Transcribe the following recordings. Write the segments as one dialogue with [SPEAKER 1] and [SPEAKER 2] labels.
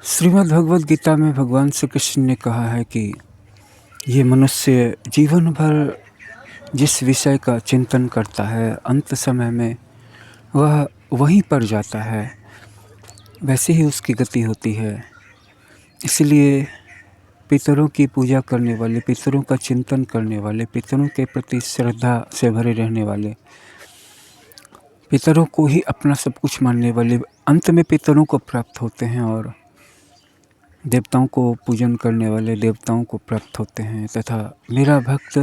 [SPEAKER 1] श्रीमद् भगवद गीता में भगवान श्री कृष्ण ने कहा है कि ये मनुष्य जीवन भर जिस विषय का चिंतन करता है, अंत समय में वह वहीं पर जाता है, वैसे ही उसकी गति होती है। इसलिए पितरों की पूजा करने वाले, पितरों का चिंतन करने वाले, पितरों के प्रति श्रद्धा से भरे रहने वाले, पितरों को ही अपना सब कुछ मानने वाले अंत में पितरों को प्राप्त होते हैं, और देवताओं को पूजन करने वाले देवताओं को प्राप्त होते हैं, तथा मेरा भक्त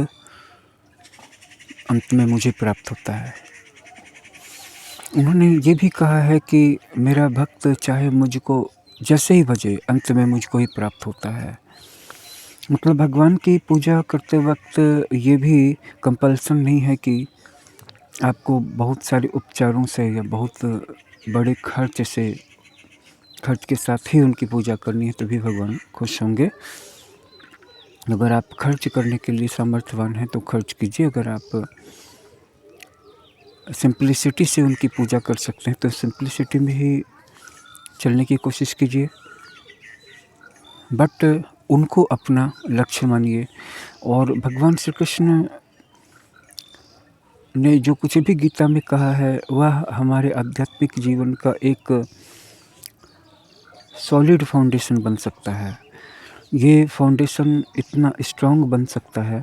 [SPEAKER 1] अंत में मुझे प्राप्त होता है। उन्होंने ये भी कहा है कि मेरा भक्त चाहे मुझको जैसे ही भजे, अंत में मुझको ही प्राप्त होता है। मतलब भगवान की पूजा करते वक्त ये भी कंपल्सन नहीं है कि आपको बहुत सारे उपचारों से या बहुत बड़े खर्च के साथ ही उनकी पूजा करनी है, तभी भगवान खुश होंगे। अगर आप खर्च करने के लिए सामर्थ्यवान हैं तो खर्च कीजिए, अगर आप सिंप्लिसिटी से उनकी पूजा कर सकते हैं तो सिंप्लिसिटी में ही चलने की कोशिश कीजिए, बट उनको अपना लक्ष्य मानिए। और भगवान श्री कृष्ण ने जो कुछ भी गीता में कहा है वह हमारे आध्यात्मिक जीवन का एक सॉलिड फाउंडेशन बन सकता है। ये फाउंडेशन इतना स्ट्रॉन्ग बन सकता है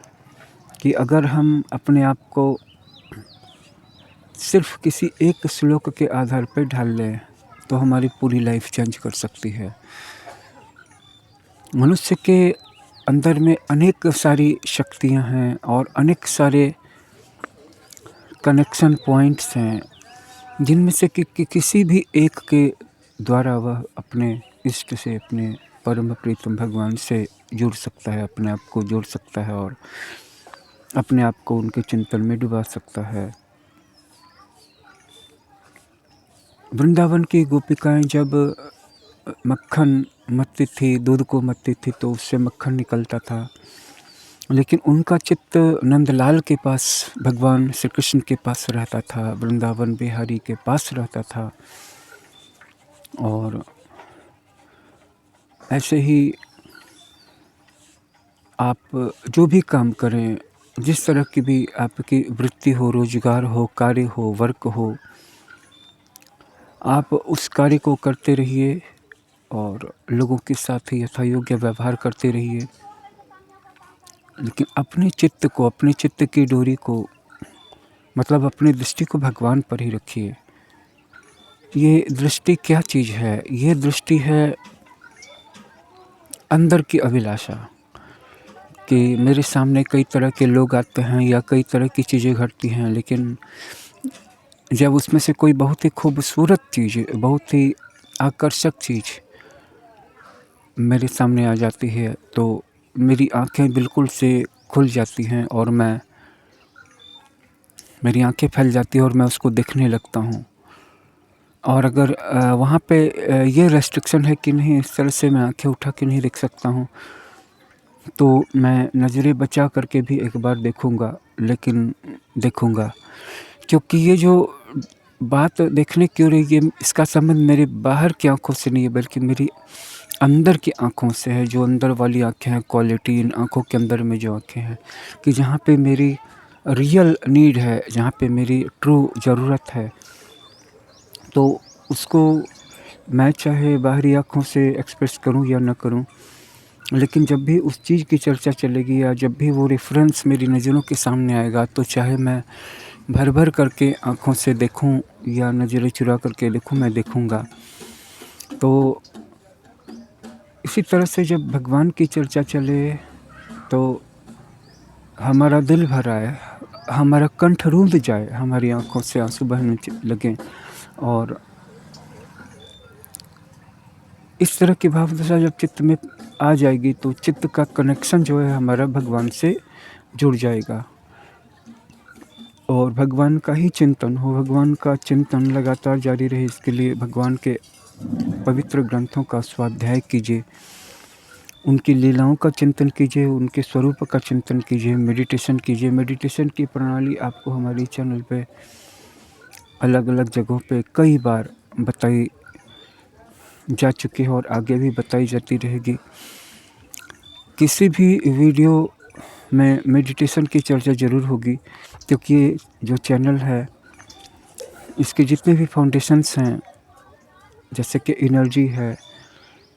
[SPEAKER 1] कि अगर हम अपने आप को सिर्फ किसी एक श्लोक के आधार पर ढाल लें तो हमारी पूरी लाइफ चेंज कर सकती है। मनुष्य के अंदर में अनेक सारी शक्तियां हैं और अनेक सारे कनेक्शन पॉइंट्स हैं, जिनमें से किसी भी एक के द्वारा वह अपने इष्ट से, अपने परम प्रीतम भगवान से जुड़ सकता है, अपने आप को जोड़ सकता है और अपने आप को उनके चिंतन में डुबा सकता है। वृंदावन की गोपिकाएं जब मक्खन मथती थी, दूध को मथती थी तो उससे मक्खन निकलता था, लेकिन उनका चित्त नंदलाल के पास, भगवान श्री कृष्ण के पास रहता था, वृंदावन बिहारी के पास रहता था। और ऐसे ही आप जो भी काम करें, जिस तरह की भी आपकी वृत्ति हो, रोजगार हो, कार्य हो, वर्क हो, आप उस कार्य को करते रहिए और लोगों के साथ यथा योग्य व्यवहार करते रहिए, लेकिन अपने चित्त की डोरी को, मतलब अपनी दृष्टि को भगवान पर ही रखिए। ये दृष्टि क्या चीज़ है? ये दृष्टि है अंदर की अभिलाषा, कि मेरे सामने कई तरह के लोग आते हैं या कई तरह की चीज़ें घटती हैं, लेकिन जब उसमें से कोई बहुत ही खूबसूरत चीज़, बहुत ही आकर्षक चीज़ मेरे सामने आ जाती है तो मेरी आँखें बिल्कुल से खुल जाती हैं और मेरी आँखें फैल जाती हैं और मैं उसको देखने लगता हूँ। और अगर वहाँ पे ये रेस्ट्रिक्शन है कि नहीं, इस तरह से मैं आँखें उठा के नहीं देख सकता हूँ, तो मैं नज़रें बचा करके भी एक बार देखूँगा, लेकिन देखूँगा, क्योंकि ये जो बात देखने की हो रही है, इसका संबंध मेरे बाहर की आँखों से नहीं है, बल्कि मेरी अंदर की आँखों से है। जो अंदर वाली आँखें हैं, क्वालिटी इन आँखों के अंदर में जो आँखें हैं, कि जहाँ पे मेरी रियल नीड है, जहाँ पे मेरी ट्रू ज़रूरत है, तो उसको मैं चाहे बाहरी आँखों से एक्सप्रेस करूँ या ना करूँ, लेकिन जब भी उस चीज़ की चर्चा चलेगी या जब भी वो रेफ़रेंस मेरी नज़रों के सामने आएगा, तो चाहे मैं भर-भर करके आँखों से देखूँ या नज़रें चुरा करके देखूँ, मैं देखूँगा। तो इसी तरह से जब भगवान की चर्चा चले तो हमारा दिल भर आए, हमारा कंठ रूंध जाए, हमारी आँखों से आँसू बहने लगें, और इस तरह की भावदशा जब चित्त में आ जाएगी तो चित्त का कनेक्शन जो है हमारा भगवान से जुड़ जाएगा और भगवान का ही चिंतन हो, भगवान का चिंतन लगातार जारी रहे। इसके लिए भगवान के पवित्र ग्रंथों का स्वाध्याय कीजिए, उनकी लीलाओं का चिंतन कीजिए, उनके स्वरूप का चिंतन कीजिए, मेडिटेशन कीजिए। मेडिटेशन की प्रणाली आपको हमारी चैनल पे अलग-अलग जगहों पे कई बार बताई जा चुकी है और आगे भी बताई जाती रहेगी। किसी भी वीडियो में मेडिटेशन की चर्चा ज़रूर होगी, क्योंकि जो चैनल है इसके जितने भी फाउंडेशंस हैं, जैसे कि एनर्जी है,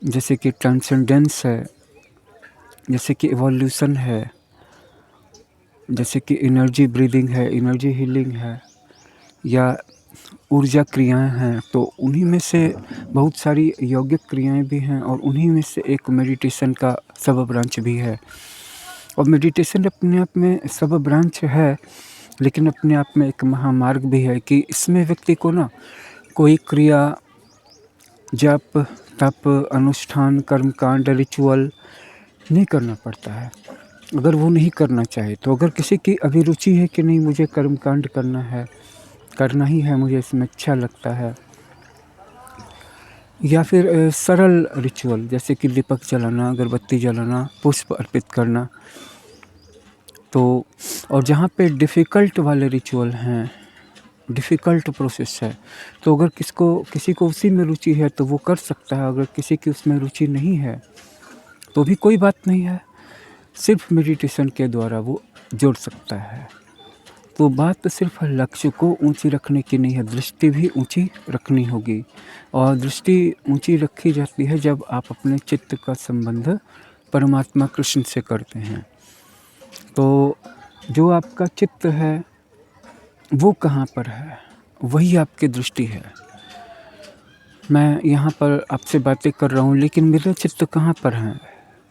[SPEAKER 1] जैसे कि ट्रांसेंडेंस है, जैसे कि इवोल्यूशन है, जैसे कि एनर्जी ब्रीदिंग है, एनर्जी हीलिंग है, या ऊर्जा क्रियाएं हैं, तो उन्हीं में से बहुत सारी यौगिक क्रियाएं भी हैं और उन्हीं में से एक मेडिटेशन का सब ब्रांच भी है। और मेडिटेशन अपने आप में सब ब्रांच है, लेकिन अपने आप में एक महामार्ग भी है कि इसमें व्यक्ति को ना कोई क्रिया, जप, तप, अनुष्ठान, कर्मकांड, रिचुअल नहीं करना पड़ता है अगर वो नहीं करना चाहे तो। अगर किसी की अभिरुचि है कि नहीं मुझे कर्मकांड करना ही है, मुझे इसमें अच्छा लगता है, या फिर सरल रिचुअल जैसे कि दीपक जलाना, अगरबत्ती जलाना, पुष्प अर्पित करना, तो और जहाँ पे डिफ़िकल्ट वाले रिचुअल हैं, डिफ़िकल्ट प्रोसेस है, तो अगर किसी को उसी में रुचि है तो वो कर सकता है। अगर किसी की उसमें रुचि नहीं है तो भी कोई बात नहीं है, सिर्फ मेडिटेशन के द्वारा वो जुड़ सकता है। तो बात तो सिर्फ लक्ष्य को ऊंची रखने की नहीं है, दृष्टि भी ऊंची रखनी होगी। और दृष्टि ऊंची रखी जाती है जब आप अपने चित्त का संबंध परमात्मा कृष्ण से करते हैं। तो जो आपका चित्त है वो कहाँ पर है, वही आपकी दृष्टि है। मैं यहाँ पर आपसे बातें कर रहा हूँ, लेकिन मेरा चित्त कहाँ पर है?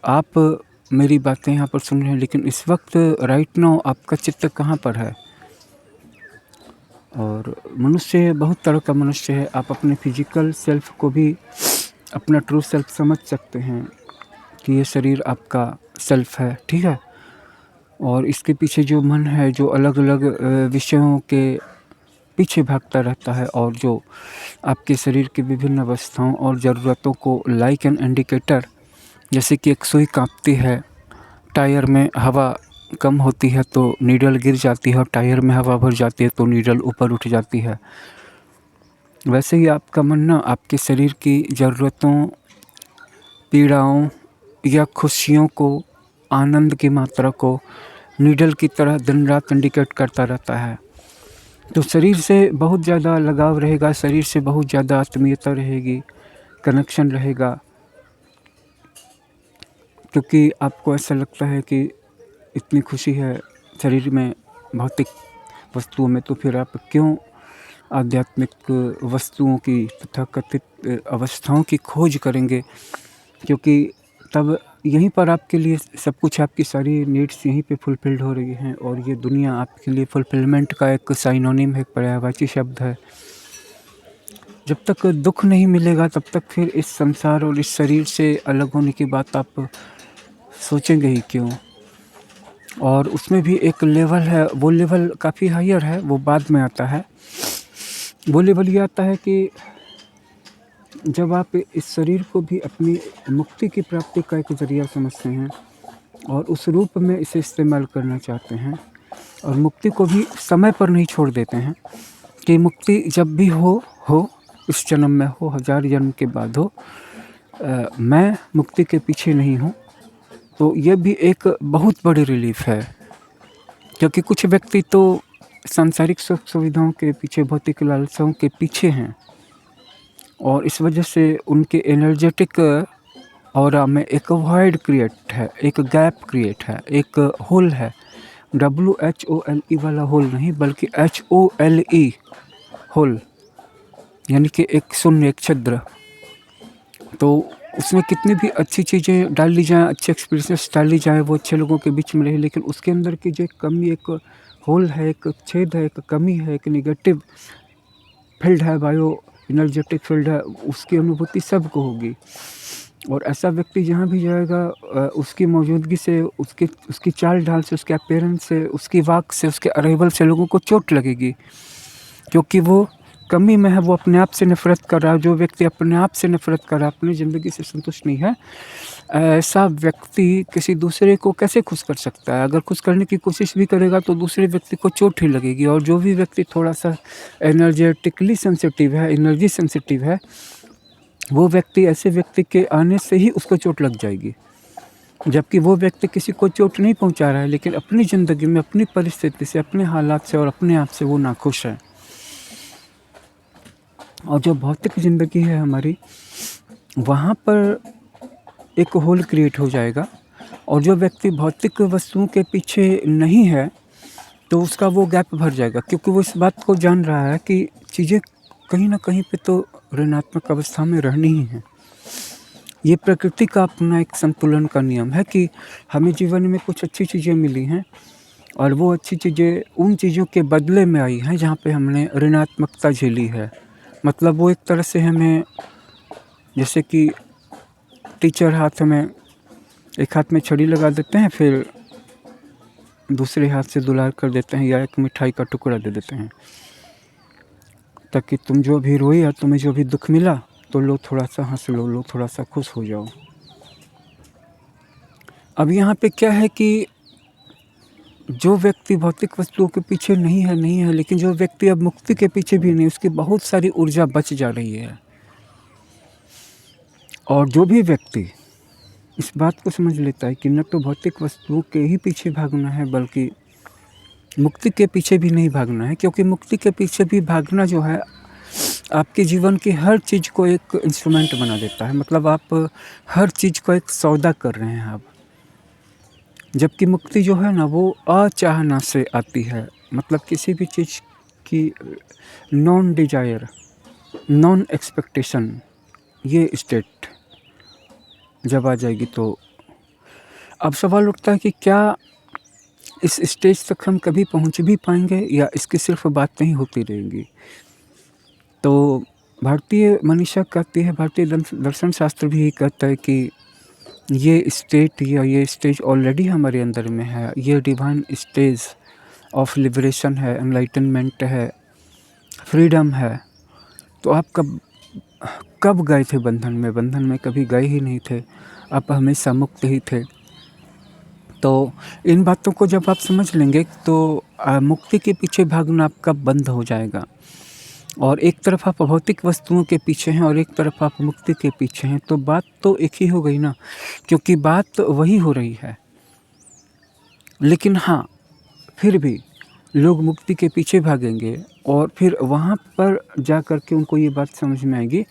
[SPEAKER 1] आप मेरी बातें यहाँ पर सुन रहे हैं, लेकिन इस वक्त राइट नाउ आपका चित्त कहाँ पर है? और मनुष्य बहुत तरह का मनुष्य है। आप अपने फिजिकल सेल्फ को भी अपना ट्रू सेल्फ समझ सकते हैं कि ये शरीर आपका सेल्फ है, ठीक है। और इसके पीछे जो मन है, जो अलग अलग विषयों के पीछे भागता रहता है, और जो आपके शरीर की विभिन्न अवस्थाओं और ज़रूरतों को लाइक एन इंडिकेटर, जैसे कि एक सुई काँपती है, टायर में हवा कम होती है तो नीडल गिर जाती है, और टायर में हवा भर जाती है तो नीडल ऊपर उठ जाती है। वैसे ही आपका मन ना आपके शरीर की ज़रूरतों, पीड़ाओं या खुशियों को, आनंद की मात्रा को नीडल की तरह दिन रात इंडिकेट करता रहता है। तो शरीर से बहुत ज़्यादा लगाव रहेगा, शरीर से बहुत ज़्यादा आत्मीयता रहेगी, कनेक्शन रहेगा, क्योंकि आपको ऐसा लगता है कि इतनी खुशी है शरीर में, भौतिक वस्तुओं में, तो फिर आप क्यों आध्यात्मिक वस्तुओं की तथाकथित अवस्थाओं की खोज करेंगे? क्योंकि तब यहीं पर आपके लिए सब कुछ, आपकी सारी नीड्स यहीं पे फुलफ़िल्ड हो रही हैं, और ये दुनिया आपके लिए फुलफ़िलमेंट का एक साइनोनिम है, एक पर्यायवाची शब्द है। जब तक दुःख नहीं मिलेगा तब तक फिर इस संसार और इस शरीर से अलग होने की बात आप सोचेंगे ही क्यों? और उसमें भी एक लेवल है, वो लेवल काफ़ी हायर है, वो बाद में आता है। वो लेवल ये आता है कि जब आप इस शरीर को भी अपनी मुक्ति की प्राप्ति का एक ज़रिया समझते हैं और उस रूप में इसे इस्तेमाल करना चाहते हैं, और मुक्ति को भी समय पर नहीं छोड़ देते हैं कि मुक्ति जब भी हो, इस जन्म में हो, 1000 जन्म के बाद हो, मैं मुक्ति के पीछे नहीं हूँ। तो ये भी एक बहुत बड़ी रिलीफ है, क्योंकि कुछ व्यक्ति तो सांसारिक सुख सुविधाओं के पीछे, भौतिक लालसाओं के पीछे हैं, और इस वजह से उनके एनर्जेटिक ऑरा में एक वॉइड क्रिएट है, एक गैप क्रिएट है, एक होल है। WHOLE वाला होल नहीं, बल्कि HOLE होल, यानी कि एक शून्य, एक छिद्र। तो उसमें कितनी भी अच्छी चीज़ें डाल ली जाएँ, अच्छे एक्सपीरियंसेस डाल ली जाएँ, वो अच्छे लोगों के बीच में रहे, लेकिन उसके अंदर की जो एक कमी, एक होल है, एक छेद है, एक कमी है, एक नेगेटिव फील्ड है, बायो एनर्जेटिक फील्ड है, उसकी अनुभूति सबको होगी। और ऐसा व्यक्ति जहाँ भी जाएगा, उसकी मौजूदगी से, उसकी चाल ढाल से, उसके अपीयरेंस से, उसकी वाक से, उसके अराइवल से लोगों को चोट लगेगी, क्योंकि वो कमी में है, वो अपने आप से नफ़रत कर रहा है। जो व्यक्ति अपने आप से नफ़रत कर रहा है, अपनी ज़िंदगी से संतुष्ट नहीं है, ऐसा व्यक्ति किसी दूसरे को कैसे खुश कर सकता है? अगर खुश करने की कोशिश भी करेगा तो दूसरे व्यक्ति को चोट ही लगेगी। और जो भी व्यक्ति थोड़ा सा एनर्जेटिकली सेंसिटिव है, एनर्जी सेंसिटिव है, वो व्यक्ति ऐसे व्यक्ति के आने से ही उसको चोट लग जाएगी, जबकि वो व्यक्ति किसी को चोट नहीं पहुंचा रहा है, लेकिन अपनी ज़िंदगी में, अपनी परिस्थिति से, अपने हालात से और अपने आप से वो नाखुश है। और जो भौतिक ज़िंदगी है हमारी, वहाँ पर एक होल क्रिएट हो जाएगा, और जो व्यक्ति भौतिक वस्तुओं के पीछे नहीं है, तो उसका वो गैप भर जाएगा, क्योंकि वो इस बात को जान रहा है कि चीज़ें कहीं न कहीं पे तो ऋणात्मक अवस्था में रहनी ही है। ये प्रकृति का अपना एक संतुलन का नियम है कि हमें जीवन में कुछ अच्छी चीज़ें मिली हैं, और वो अच्छी चीज़ें उन चीज़ों के बदले में आई हैं जहाँ पे हमने ऋणात्मकता झेली है। मतलब वो एक तरह से हमें, जैसे कि टीचर एक हाथ में छड़ी लगा देते हैं, फिर दूसरे हाथ से दुलार कर देते हैं, या एक मिठाई का टुकड़ा दे देते हैं, ताकि तुम जो भी रोई या तुम्हें जो भी दुख मिला तो लो थोड़ा सा हंस लो थोड़ा सा खुश हो जाओ। अब यहाँ पे क्या है कि जो व्यक्ति भौतिक वस्तुओं के पीछे नहीं है, लेकिन जो व्यक्ति अब मुक्ति के पीछे भी नहीं, उसकी बहुत सारी ऊर्जा बच जा रही है। और जो भी व्यक्ति इस बात को समझ लेता है कि न तो भौतिक वस्तुओं के ही पीछे भागना है, बल्कि मुक्ति के पीछे भी नहीं भागना है, क्योंकि मुक्ति के पीछे भी भागना जो है आपके जीवन की हर चीज़ को एक इंस्ट्रूमेंट बना देता है। मतलब आप हर चीज़ को एक सौदा कर रहे हैं आप, जबकि मुक्ति जो है ना, वो अचाहना से आती है। मतलब किसी भी चीज़ की नॉन डिजायर, नॉन एक्सपेक्टेशन, ये स्टेट जब आ जाएगी, तो अब सवाल उठता है कि क्या इस स्टेज तक हम कभी पहुंच भी पाएंगे, या इसकी सिर्फ बातें ही होती रहेंगी। तो भारतीय मनीषा कहती है, भारतीय दर्शन शास्त्र भी कहता है कि ये स्टेट या ये स्टेज ऑलरेडी हमारे अंदर में है। ये डिवाइन स्टेज ऑफ लिबरेशन है, एनलाइटनमेंट है, फ्रीडम है। तो आप कब गए थे बंधन में? बंधन में कभी गए ही नहीं थे, आप हमेशा मुक्त ही थे। तो इन बातों को जब आप समझ लेंगे, तो मुक्ति के पीछे भागना आपका बंद हो जाएगा। और एक तरफ आप भौतिक वस्तुओं के पीछे हैं और एक तरफ आप मुक्ति के पीछे हैं, तो बात तो एक ही हो गई ना, क्योंकि बात वही हो रही है। लेकिन हाँ, फिर भी लोग मुक्ति के पीछे भागेंगे, और फिर वहाँ पर जा कर के उनको ये बात समझ में आएगी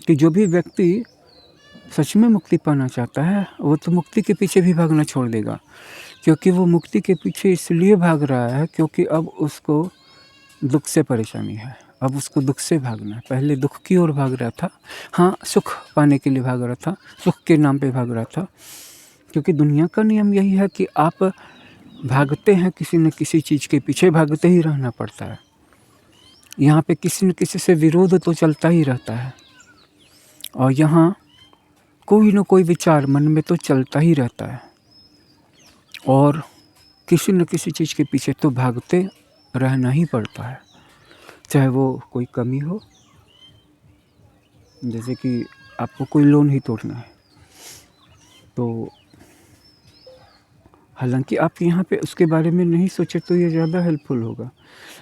[SPEAKER 1] कि जो भी व्यक्ति सच में मुक्ति पाना चाहता है, वो तो मुक्ति के पीछे भी भागना छोड़ देगा, क्योंकि वो मुक्ति के पीछे इसलिए भाग रहा है क्योंकि अब उसको दुख से परेशानी है, अब उसको दुख से भागना है। पहले दुख की ओर भाग रहा था, हाँ, सुख पाने के लिए भाग रहा था, सुख के नाम पे भाग रहा था, क्योंकि दुनिया का नियम यही है कि आप भागते हैं किसी न किसी चीज़ के पीछे, भागते ही रहना पड़ता है। यहाँ पे किसी न किसी से विरोध तो चलता ही रहता है, और यहाँ कोई न कोई विचार मन में तो चलता ही रहता है, और किसी न किसी चीज़ के पीछे तो भागते रहना ही पड़ता है, चाहे वो कोई कमी हो, जैसे कि आपको कोई लोन ही तोड़ना है, तो हालांकि आप यहाँ पे उसके बारे में नहीं सोचे तो ये ज़्यादा हेल्पफुल होगा।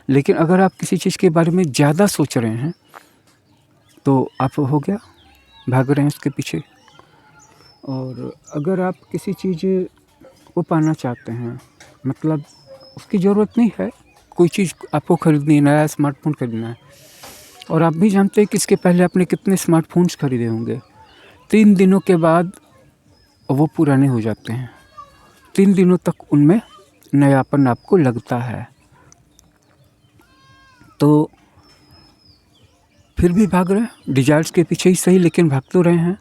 [SPEAKER 1] लेकिन अगर आप किसी चीज़ के बारे में ज़्यादा सोच रहे हैं, तो आप हो गया, भाग रहे हैं उसके पीछे। और अगर आप किसी चीज़ को पाना चाहते हैं, मतलब उसकी ज़रूरत नहीं है, कोई चीज़ आपको खरीदनी है, नया स्मार्टफोन खरीदना है, और आप भी जानते हैं कि इसके पहले आपने कितने स्मार्टफोन्स खरीदे होंगे, 3 दिनों के बाद वो पुराने हो जाते हैं, 3 दिनों तक उनमें नयापन आपको लगता है। तो फिर भी भाग रहे हैं डिजायर्स के पीछे ही सही, लेकिन भाग तो रहे हैं।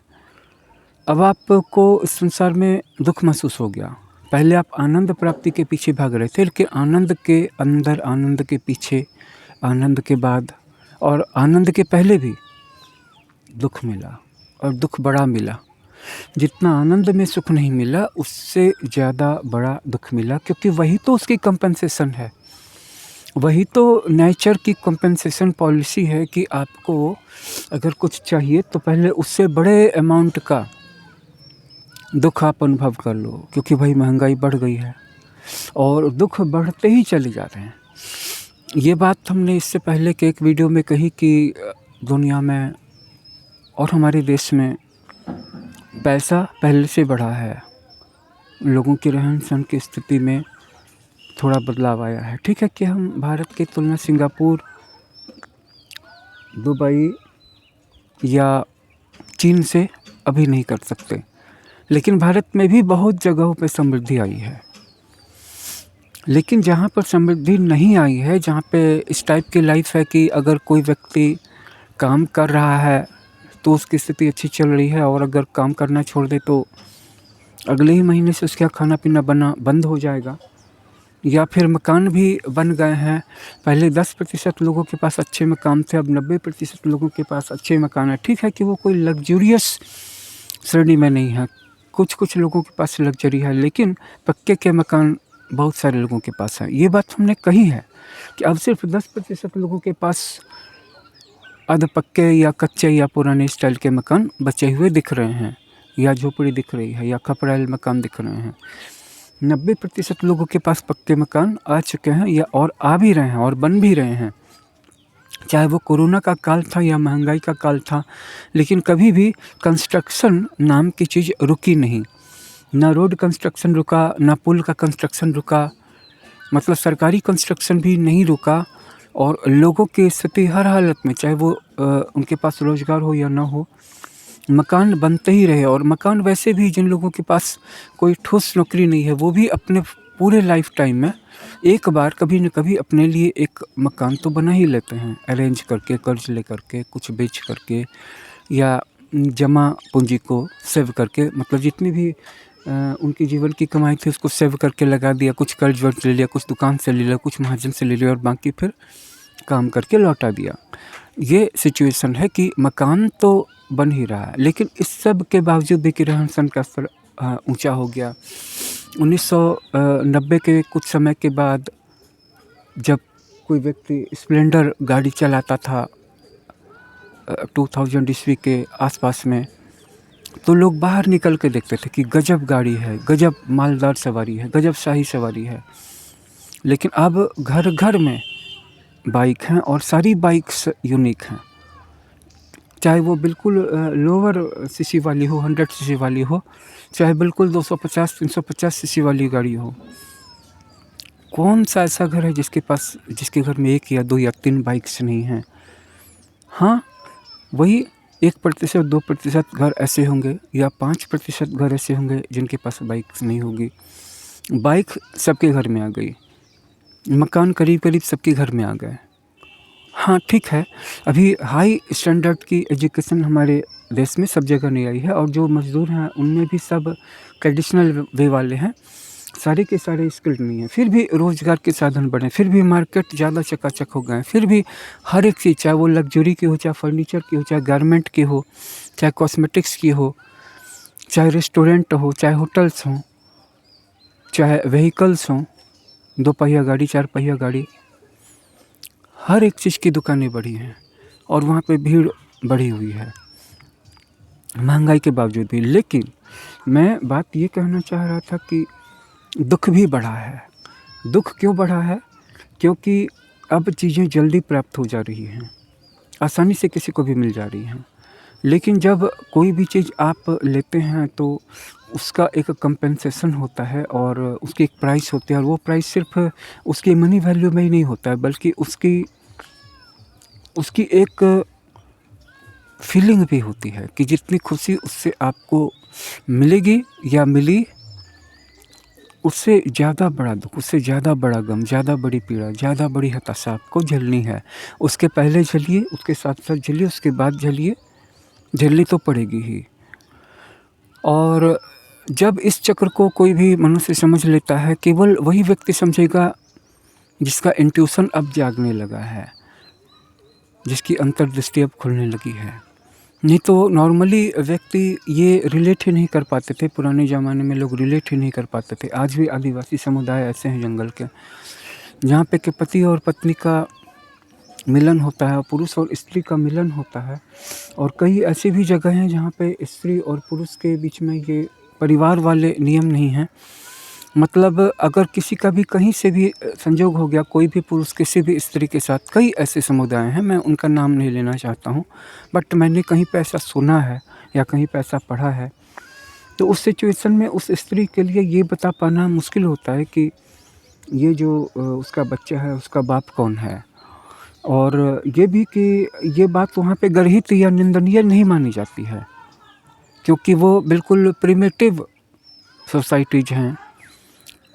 [SPEAKER 1] अब आपको इस संसार में दुख महसूस हो गया, पहले आप आनंद प्राप्ति के पीछे भाग रहे थे, लेकिन आनंद के अंदर, आनंद के पीछे, आनंद के बाद और आनंद के पहले भी दुख मिला, और दुख बड़ा मिला। जितना आनंद में सुख नहीं मिला, उससे ज़्यादा बड़ा दुख मिला, क्योंकि वही तो उसकी कंपनसेशन है, वही तो नेचर की कंपनसेशन पॉलिसी है कि आपको अगर कुछ चाहिए तो पहले उससे बड़े अमाउंट का दुख आप अनुभव कर लो, क्योंकि भाई महंगाई बढ़ गई है और दुख बढ़ते ही चले जा रहे हैं। ये बात हमने इससे पहले के एक वीडियो में कही कि दुनिया में और हमारे देश में पैसा पहले से बढ़ा है, लोगों के रहन-सहन की स्थिति में थोड़ा बदलाव आया है। ठीक है कि हम भारत की तुलना सिंगापुर, दुबई या चीन से अभी नहीं कर सकते, लेकिन भारत में भी बहुत जगहों पे समृद्धि आई है। लेकिन जहाँ पर समृद्धि नहीं आई है, जहाँ पे इस टाइप की लाइफ है कि अगर कोई व्यक्ति काम कर रहा है तो उसकी स्थिति अच्छी चल रही है, और अगर काम करना छोड़ दे तो अगले ही महीने से उसका खाना पीना बनना बंद हो जाएगा। या फिर मकान भी बन गए हैं, पहले 10% लोगों के पास अच्छे मकान थे, अब 90% लोगों के पास अच्छे मकान है। ठीक है कि वो कोई लग्जूरियस श्रेणी में नहीं है, कुछ लोगों के पास लग्जरी है, लेकिन पक्के के मकान बहुत सारे लोगों के पास है। ये बात हमने कही है कि अब सिर्फ 10% लोगों के पास अध पक्के या कच्चे या पुराने स्टाइल के मकान बचे हुए दिख रहे हैं, या झोपड़ी दिख रही है, या खपड़ेल मकान दिख रहे हैं। 90% लोगों के पास पक्के मकान आ चुके हैं, या और आ भी रहे हैं और बन भी रहे हैं। चाहे वो कोरोना का काल था या महंगाई का काल था, लेकिन कभी भी कंस्ट्रक्शन नाम की चीज़ रुकी नहीं। ना रोड कंस्ट्रक्शन रुका, ना पुल का कंस्ट्रक्शन रुका, मतलब सरकारी कंस्ट्रक्शन भी नहीं रुका। और लोगों की स्थिति हर हालत में, चाहे वो उनके पास रोज़गार हो या ना हो, मकान बनते ही रहे। और मकान वैसे भी जिन लोगों के पास कोई ठोस नौकरी नहीं है, वो भी अपने पूरे लाइफ टाइम में एक बार कभी न कभी अपने लिए एक मकान तो बना ही लेते हैं, अरेंज करके, कर्ज ले करके, कुछ बेच करके, या जमा पूंजी को सेव करके, मतलब जितनी भी उनकी जीवन की कमाई थी उसको सेव करके लगा दिया, कुछ कर्ज वर्ज ले लिया, कुछ दुकान से ले लिया, कुछ महाजन से ले लिया, और बाकी फिर काम करके लौटा दिया। ये सिचुएशन है कि मकान तो बन ही रहा है, लेकिन इस सब के बावजूद भी कि रहन-सहन का स्तर ऊँचा हो गया। 1990 के कुछ समय के बाद जब कोई व्यक्ति स्प्लेंडर गाड़ी चलाता था 2000 ईस्वी के आसपास में, तो लोग बाहर निकल के देखते थे कि गजब गाड़ी है, गजब मालदार सवारी है, गजब शाही सवारी है। लेकिन अब घर-घर में बाइक हैं, और सारी बाइक्स यूनिक हैं। चाहे वो बिल्कुल लोअर सीसी वाली हो, 100 सीसी वाली हो, चाहे बिल्कुल 250-350 सीसी वाली गाड़ी हो। कौन सा ऐसा घर है जिसके घर में 1 या 2 या 3 बाइक्स नहीं हैं? हाँ, वही 1%, 2% घर ऐसे होंगे, या 5% घर ऐसे होंगे जिनके पास बाइक्स नहीं होगी। बाइक सबके घर में आ गई, मकान करीब-करीब सबके घर में आ गए। हाँ, ठीक है, अभी हाई स्टैंडर्ड की एजुकेशन हमारे देश में सब जगह नहीं आई है, और जो मज़दूर हैं उनमें भी सब ट्रेडिशनल वे वाले हैं, सारे के सारे स्किल्ड नहीं हैं। फिर भी रोज़गार के साधन बढ़े, फिर भी मार्केट ज़्यादा चकाचक हो गए, फिर भी हर एक चीज़, चाहे वो लग्जरी की हो, चाहे फर्नीचर की हो, चाहे गारमेंट की हो, चाहे कॉस्मेटिक्स की हो, चाहे रेस्टोरेंट हो, चाहे होटल्स हों, चाहे व्हीकल्स हों, 2 पहिया गाड़ी, 4 पहिया गाड़ी, हर एक चीज़ की दुकानें बढ़ी हैं, और वहाँ पे भीड़ बढ़ी हुई है, महंगाई के बावजूद भी। लेकिन मैं बात ये कहना चाह रहा था कि दुःख भी बढ़ा है। दुःख क्यों बढ़ा है? क्योंकि अब चीज़ें जल्दी प्राप्त हो जा रही हैं, आसानी से किसी को भी मिल जा रही हैं। लेकिन जब कोई भी चीज़ आप लेते हैं तो उसका एक कंपेंसेशन होता है, और उसकी एक प्राइस होती है, और वो प्राइस सिर्फ़ उसकी मनी वैल्यू में ही नहीं होता है, बल्कि उसकी एक फीलिंग भी होती है कि जितनी खुशी उससे आपको मिलेगी या मिली, उससे ज़्यादा बड़ा दुःख, उससे ज़्यादा बड़ा गम, ज़्यादा बड़ी पीड़ा, ज़्यादा बड़ी हताशा आपको झेलनी है। उसके पहले झेलिए, उसके साथ-साथ झेलिए, उसके बाद झेलिए, झेलनी तो पड़ेगी ही। और जब इस चक्र को कोई भी मनुष्य समझ लेता है, केवल वही व्यक्ति समझेगा जिसका इंट्यूशन अब जागने लगा है, जिसकी अंतर्दृष्टि अब खुलने लगी है। नहीं तो नॉर्मली व्यक्ति ये रिलेट ही नहीं कर पाते थे, पुराने ज़माने में लोग रिलेट ही नहीं कर पाते थे। आज भी आदिवासी समुदाय ऐसे हैं जंगल के, जहाँ पे कि पति और पत्नी का मिलन होता है, पुरुष और स्त्री का मिलन होता है, और कई ऐसी भी जगह हैं जहाँ पे स्त्री और पुरुष के बीच में ये परिवार वाले नियम नहीं हैं, मतलब अगर किसी का भी कहीं से भी संजोग हो गया, कोई भी पुरुष किसी भी स्त्री के साथ, कई ऐसे समुदाय हैं, मैं उनका नाम नहीं लेना चाहता हूँ, बट मैंने कहीं पे ऐसा सुना है या कहीं पे ऐसा पढ़ा है। तो उस सिचुएशन में उस स्त्री के लिए ये बता पाना मुश्किल होता है कि ये जो उसका बच्चा है, उसका बाप कौन है। और ये भी कि ये बात वहाँ पे गर्हित या निंदनीय नहीं मानी जाती है, क्योंकि वो बिल्कुल प्रिमिटिव सोसाइटीज़ हैं।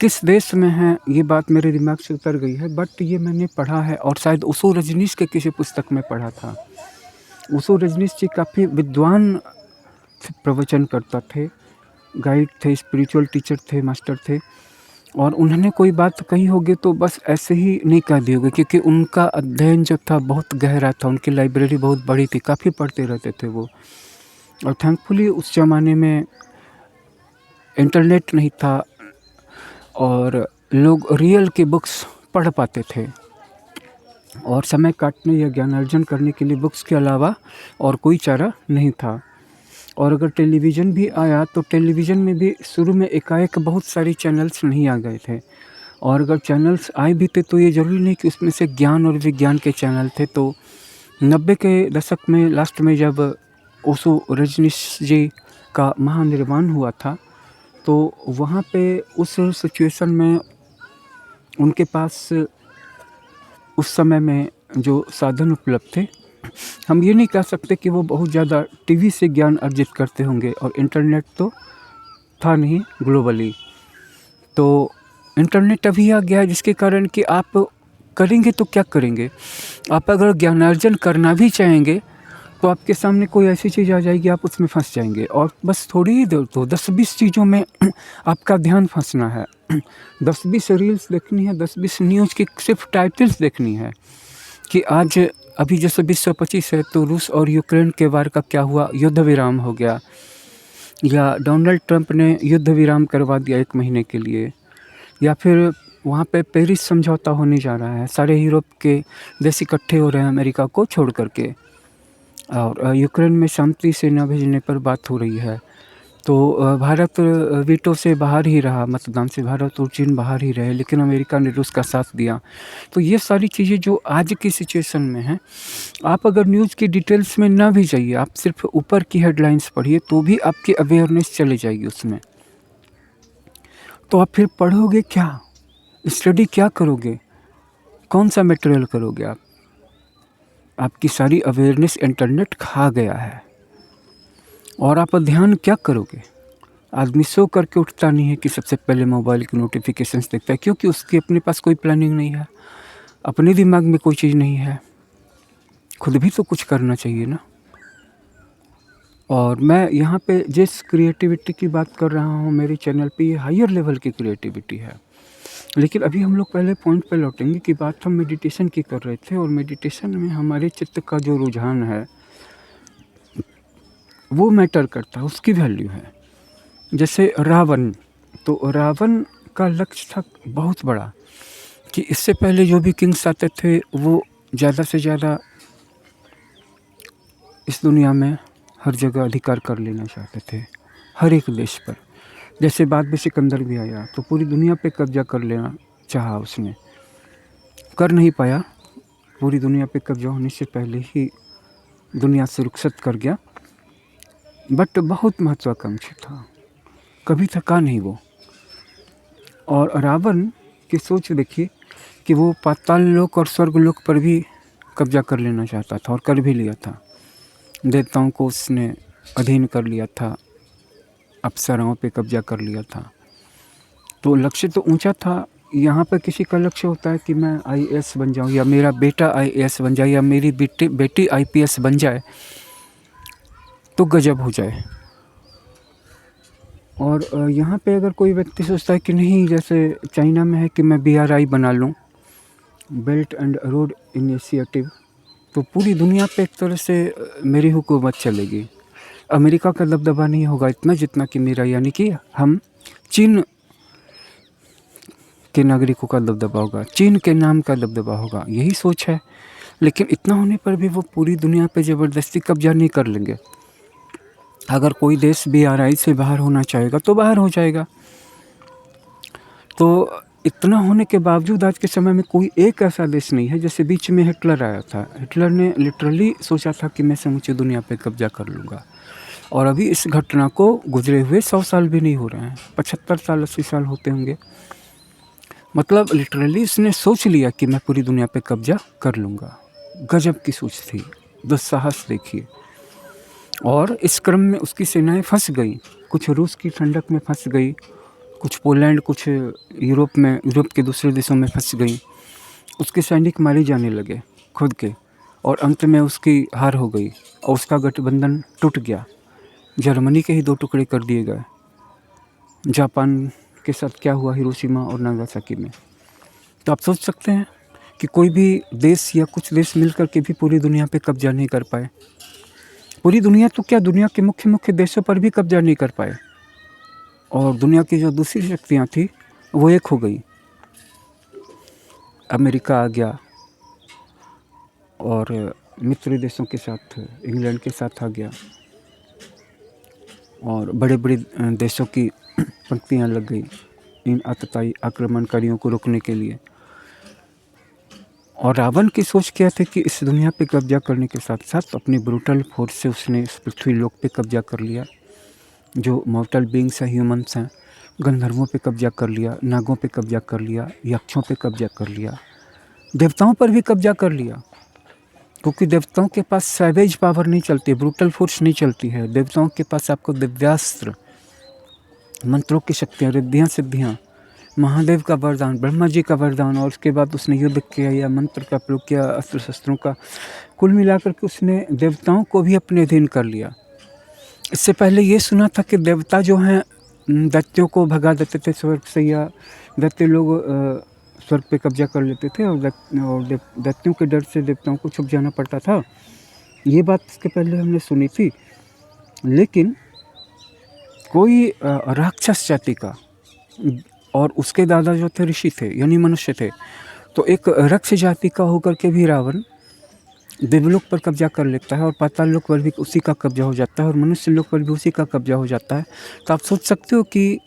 [SPEAKER 1] किस देश में हैं, ये बात मेरे दिमाग से उतर गई है, बट ये मैंने पढ़ा है और शायद ओशो रजनीश के किसी पुस्तक में पढ़ा था। ओशो रजनीश जी काफ़ी विद्वान प्रवचन करता थे, गाइड थे, स्पिरिचुअल टीचर थे, मास्टर थे, और उन्होंने कोई बात कही होगी तो बस ऐसे ही नहीं कह दी होगी, क्योंकि उनका अध्ययन जो था बहुत गहरा था, उनकी लाइब्रेरी बहुत बड़ी थी, काफ़ी पढ़ते रहते थे वो। और थैंकफुली उस ज़माने में इंटरनेट नहीं था और लोग रियल की बुक्स पढ़ पाते थे, और समय काटने या ज्ञानार्जन करने के लिए बुक्स के अलावा और कोई चारा नहीं था। और अगर टेलीविज़न भी आया तो टेलीविज़न में भी शुरू में एकाएक बहुत सारे चैनल्स नहीं आ गए थे, और अगर चैनल्स आए भी थे तो ये ज़रूरी नहीं कि उसमें से ज्ञान और विज्ञान के चैनल थे। तो 90 के दशक में लास्ट में जब ओशो रजनीश जी का महानिर्वाण हुआ था, तो वहाँ पे उस सिचुएशन में उनके पास उस समय में जो साधन उपलब्ध थे, हम ये नहीं कह सकते कि वो बहुत ज़्यादा टीवी से ज्ञान अर्जित करते होंगे, और इंटरनेट तो था नहीं ग्लोबली। तो इंटरनेट अभी आ गया है, जिसके कारण कि आप करेंगे तो क्या करेंगे, आप अगर ज्ञानार्जन करना भी चाहेंगे तो आपके सामने कोई ऐसी चीज़ आ जाएगी, आप उसमें फंस जाएंगे, और बस थोड़ी ही देर, तो 10-20 चीज़ों में आपका ध्यान फंसना है। 10-20 रील्स देखनी है, 10-20 न्यूज़ की सिर्फ टाइटल्स देखनी है कि आज अभी जैसे 2025 है तो रूस और यूक्रेन के वार का क्या हुआ, युद्ध विराम हो गया, या डोनाल्ड ट्रंप ने युद्ध विराम करवा दिया 1 महीने के लिए, या फिर वहाँ पे पेरिस समझौता होने जा रहा है, सारे यूरोप के देश इकट्ठे हो रहे हैं अमेरिका को छोड़ करके, और यूक्रेन में शांति सेना भेजने पर बात हो रही है। तो भारत वीटो से बाहर ही रहा, मतदान से भारत और चीन बाहर ही रहे, लेकिन अमेरिका ने रूस का साथ दिया। तो ये सारी चीज़ें जो आज की सिचुएशन में हैं, आप अगर न्यूज़ की डिटेल्स में ना भी जाइए, आप सिर्फ ऊपर की हेडलाइंस पढ़िए तो भी आपकी अवेयरनेस चली जाएगी उसमें। तो आप फिर पढ़ोगे क्या, स्टडी क्या करोगे, कौन सा मटेरियल करोगे आप? आपकी सारी अवेयरनेस इंटरनेट खा गया है, और आप ध्यान क्या करोगे? आदमी सो करके उठता नहीं है कि सबसे पहले मोबाइल की नोटिफिकेशंस देखता है, क्योंकि उसके अपने पास कोई प्लानिंग नहीं है, अपने दिमाग में कोई चीज़ नहीं है, खुद भी तो कुछ करना चाहिए ना। और मैं यहाँ पे जिस क्रिएटिविटी की बात कर रहा हूँ मेरे चैनल पे, ये हायर लेवल की क्रिएटिविटी है। लेकिन अभी हम लोग पहले पॉइंट पे लौटेंगे कि बात हम मेडिटेशन की कर रहे थे, और मेडिटेशन में हमारे चित्त का जो रुझान है वो मैटर करता है, उसकी वैल्यू है। जैसे रावण, तो रावण का लक्ष्य था बहुत बड़ा कि इससे पहले जो भी किंग्स आते थे वो ज़्यादा से ज़्यादा इस दुनिया में हर जगह अधिकार कर लेना चाहते थे, हर एक देश पर। जैसे बाद में सिकंदर भी आया तो पूरी दुनिया पे कब्जा कर लेना चाहा, उसने कर नहीं पाया, पूरी दुनिया पे कब्जा होने से पहले ही दुनिया से रुखसत कर गया, बट बहुत महत्वाकांक्षी था, कभी थका नहीं वो। और रावण की सोच देखिए कि वो पाताल लोक और स्वर्ग लोक पर भी कब्जा कर लेना चाहता था, और कर भी लिया था। देवताओं को उसने अधीन कर लिया था, अप्सराओं पे कब्जा कर लिया था। तो लक्ष्य तो ऊंचा था। यहाँ पर किसी का लक्ष्य होता है कि मैं आईएएस बन जाऊँ, या मेरा बेटा आईएएस बन जाए, या मेरी बेटी आईपीएस बन जाए, तो गजब हो जाए। और यहाँ पे अगर कोई व्यक्ति सोचता है कि नहीं, जैसे चाइना में है कि मैं BRI बना लूँ, बेल्ट एंड रोड इनिशिएटिव, तो पूरी दुनिया पे एक तरह से मेरी हुकूमत चलेगी। अमेरिका का दबदबा नहीं होगा इतना जितना कि मेरा, यानी कि हम चीन के नागरिकों का दबदबा होगा, चीन के नाम का दबदबा होगा, यही सोच है। लेकिन इतना होने पर भी वो पूरी दुनिया पे ज़बरदस्ती कब्जा नहीं कर लेंगे। अगर कोई देश BRI से बाहर होना चाहेगा तो बाहर हो जाएगा। तो इतना होने के बावजूद आज के समय में कोई एक ऐसा देश नहीं है, जैसे बीच में हिटलर आया था। हिटलर ने लिटरली सोचा था कि मैं समूची दुनिया पे कब्जा कर लूँगा, और अभी इस घटना को गुजरे हुए 100 साल भी नहीं हो रहे हैं, 75 साल 80 साल होते होंगे। मतलब लिटरली उसने सोच लिया कि मैं पूरी दुनिया पे कब्जा कर लूँगा। गजब की सोच थी, दुस्साहस देखिए। और इस क्रम में उसकी सेनाएं फंस गई, कुछ रूस की ठंडक में फंस गई, कुछ पोलैंड, कुछ यूरोप के दूसरे देशों में फंस गई। उसके सैनिक मारे जाने लगे खुद के, और अंत में उसकी हार हो गई और उसका गठबंधन टूट गया। जर्मनी के ही 2 टुकड़े कर दिए गए। जापान के साथ क्या हुआ हिरोशिमा और नागासाकी में। तो आप सोच सकते हैं कि कोई भी देश या कुछ देश मिलकर के भी पूरी दुनिया पे कब्जा नहीं कर पाए। पूरी दुनिया तो क्या, दुनिया के मुख्य देशों पर भी कब्जा नहीं कर पाए, और दुनिया की जो दूसरी शक्तियाँ थी वो एक हो गई। अमेरिका आ गया और मित्र देशों के साथ इंग्लैंड के साथ आ गया, और बड़े बड़े देशों की पंक्तियाँ लग गई इन आतताई आक्रमणकारियों को रोकने के लिए। और रावण की सोच क्या थी कि इस दुनिया पे कब्जा करने के साथ साथ अपनी ब्रूटल फोर्स से उसने इस पृथ्वी लोक पे कब्जा कर लिया। जो मॉर्टल बींग्स हैं, ह्यूमंस हैं, गंधर्वों पे कब्जा कर लिया, नागों पे कब्जा कर लिया, यक्षों पे कब्जा कर लिया, देवताओं पर भी कब्जा कर लिया। क्योंकि देवताओं के पास सैवेज पावर नहीं चलती, ब्रूटल फोर्स नहीं चलती है। देवताओं के पास आपको दिव्यास्त्र, मंत्रों की शक्तियाँ, रिद्धियाँ सिद्धियाँ, महादेव का वरदान, ब्रह्मा जी का वरदान, और उसके बाद उसने युद्ध किया या मंत्र का प्रयोग किया, अस्त्र शस्त्रों का, कुल मिलाकर के उसने देवताओं को भी अपने अधीन कर लिया। इससे पहले ये सुना था कि देवता जो हैं दैत्यों को भगा देते थे स्वर्ग से, या दैत्य लोग स्वर्ग पे कब्जा कर लेते थे, और दैत्यों के डर से देवताओं को छुप जाना पड़ता था। ये बात इसके पहले हमने सुनी थी। लेकिन कोई राक्षस जाति का, और उसके दादा जो थे ऋषि थे यानी मनुष्य थे, तो एक राक्षस जाति का होकर के भी रावण देवलोक पर कब्जा कर लेता है, और पाताल लोक पर भी उसी का कब्जा हो जाता है, और मनुष्य लोक पर भी उसी का कब्जा हो जाता है। तो आप सोच सकते हो कि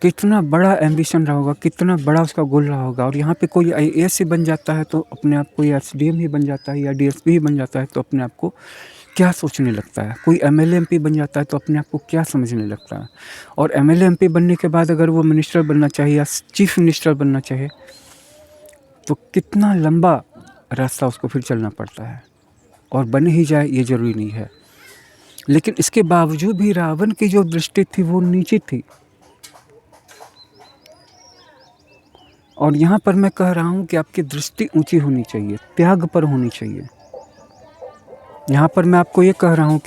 [SPEAKER 1] कितना बड़ा एम्बिशन रहा होगा, कितना बड़ा उसका गोल रहा होगा। और यहाँ पे कोई IAS ही बन जाता है तो अपने आप, कोई SDM ही बन जाता है या DSP ही बन जाता है तो अपने आप को क्या सोचने लगता है, कोई MLA MP बन जाता है तो अपने आप को क्या समझने लगता है। और MLA MP बनने के बाद अगर वो मिनिस्टर बनना चाहिए या चीफ मिनिस्टर बनना चाहिए तो कितना लंबा रास्ता उसको फिर चलना पड़ता है, और बन ही जाए ये ज़रूरी नहीं है। लेकिन इसके बावजूद भी रावण की जो दृष्टि थी वो नीचे थी। और यहाँ पर मैं कह रहा हूँ कि आपकी दृष्टि ऊंची होनी चाहिए, त्याग पर होनी चाहिए। यहाँ पर मैं आपको ये कह रहा हूँ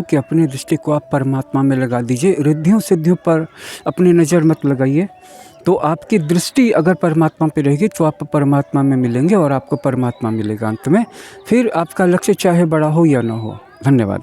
[SPEAKER 1] कि अपनी दृष्टि को आप परमात्मा में लगा दीजिए, रिद्धियों सिद्धियों पर अपनी नज़र मत लगाइए। तो आपकी दृष्टि अगर परमात्मा पे रहेगी तो आप परमात्मा में मिलेंगे, और आपको परमात्मा मिलेगा अंत में। फिर आपका लक्ष्य चाहे बड़ा हो या ना हो। धन्यवाद।